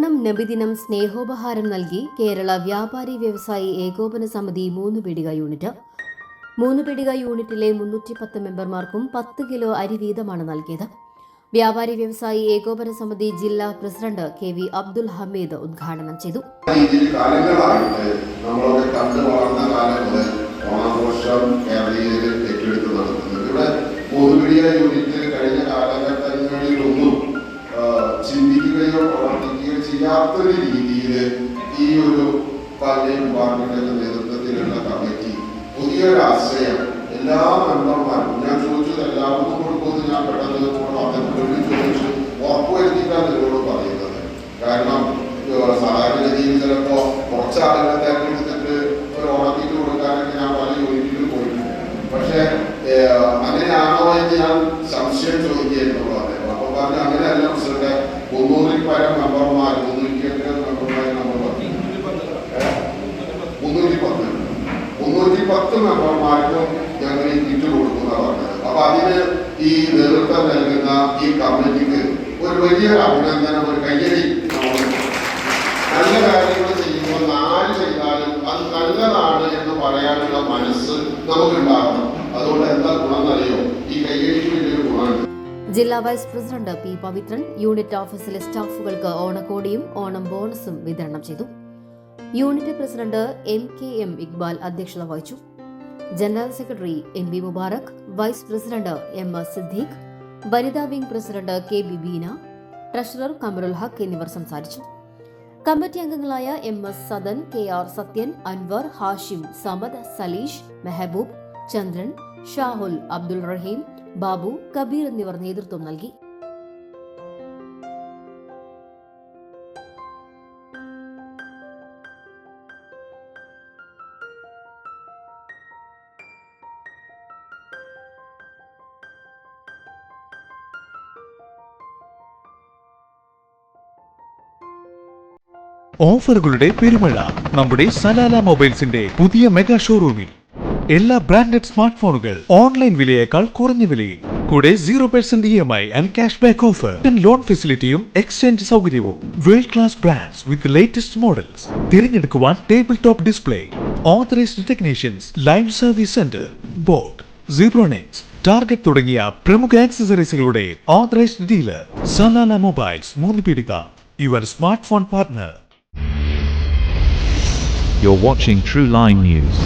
ഓണം നബിദിനം സ്നേഹോപഹാരം നൽകി കേരള വ്യാപാരി വ്യവസായി ഏകോപന സമിതി 3 പീടിക യൂണിറ്റ്. 3 പീടിക യൂണിറ്റിലെ 310 മെമ്പർമാർക്കും 10 കിലോ അരി വീതമാണ് നൽകിയത്. വ്യാപാരി വ്യവസായി ഏകോപന സമിതി ജില്ലാ പ്രസിഡന്റ് KV അബ്ദുൽ ഹമീദ് ഉദ്ഘാടനം ചെയ്തു. ചിന്തിക്കുകയോ പ്രവർത്തിക്കുകയോ ചെയ്യാത്തൊരു രീതിയിൽ ഈ ഒരു പള്ളിയും ഡിപ്പാർട്ട്മെന്റിന്റെ നേതൃത്വത്തിലുള്ള കമ്മിറ്റി പുതിയൊരു ആശയം എല്ലാ മെമ്പർമാർക്കും ഞാൻ ചോദിച്ചത് എല്ലാവർക്കും കൊടുക്കുമെന്ന് ഞാൻ പെട്ടെന്ന് ചോദിച്ചു ഉറപ്പുവരുത്തിയിട്ടാണ് നിങ്ങളോട് പറയുന്നത്. കാരണം സാധാരണഗതിയിൽ ചിലപ്പോ കുറച്ച് ആളുകളെ തെരഞ്ഞെടുത്തിട്ട് ഒരു ഓണത്തിന് കൊടുക്കാനൊക്കെ ഞാൻ പല യൂണിറ്റിലും പോയിട്ടുണ്ട്. പക്ഷെ അങ്ങനെയാണോ എന്ന് ഞാൻ സംശയം ചോദിക്കുകയായിരുന്നു. അപ്പൊ പറഞ്ഞ അങ്ങനെയല്ല പ്രസിഡന്റ്, 300-ൽ പരം മെമ്പർമാർ 310 മെമ്പർമാർക്കും ഞങ്ങൾ ഈ കിറ്റ് കൊടുക്കുന്ന പറഞ്ഞത്. അപ്പൊ അതിന് ഈ നേതൃത്വം നൽകുന്ന ഈ കമ്മിറ്റിക്ക് ഒരു വലിയൊരു അഭിനന്ദനം, ഒരു കയ്യടി. നല്ല കാര്യങ്ങൾ ചെയ്യുമ്പോൾ 4 ചെയ്താലും അത് നല്ലതാണ് എന്ന് പറയാനുള്ള മനസ്സ് നമുക്കുണ്ടാകണം. അതുകൊണ്ട് എന്താ ഗുണം അറിയോ? ഈ കയ്യടിക്ക് വലിയൊരു ഗുണമുണ്ട്. ജില്ലാ vice president P. Pavithran unit ഓഫീസിലെ സ്റ്റാഫുകൾക്ക് ഓണക്കോടിയും ഓണം ബോണസും വിതരണം ചെയ്തു. യൂണിറ്റ് പ്രസിഡന്റ് MKM ഇക്ബാൽ അധ്യക്ഷത വഹിച്ചു. General secretary MB Mubarak, vice president MS Siddique, വനിതാ wing president KB Beena, treasurer Kamarul Haq എന്നിവർ സംസാരിച്ചു. കമ്മിറ്റി അംഗങ്ങളായ MS സദൻ, KR സത്യൻ, അൻവർ, ഹാഷിം, സമദ്, സലീഷ്, മെഹബൂബ്, ചന്ദ്രൻ, ഷാഹുൽ, അബ്ദുൾ റഹീം, ബാബു, കബീർ എന്നിവർ നേതൃത്വം നൽകി. ഓഫറുകളുടെ പെരുമഴ നമ്മുടെ സലാല മൊബൈൽസിന്റെ പുതിയ മെഗാ ഷോറൂമിൽ. എല്ലാ ബ്രാൻഡഡ് സ്മാർട്ട് ഫോണുകൾ ഓൺലൈൻ വിലയേക്കാൾ കുറഞ്ഞ വിലയിൽ, കൂടെ 0% EMI and cash back offer, loan ഫെസിലിറ്റിയും എക്സ്ചേഞ്ച് സൗകര്യവും. World class brands with latest models. തിരഞ്ഞെടുക്കുവാൻ table top display, authorised technicians, live service centre, boAt, Zebronics, Target തുടങ്ങിയ പ്രമുഖ ആക്സസറീസുകളുടെ authorised dealer. Salala mobiles, 3 Peedika, your smartphone partner. You're watching True Line News.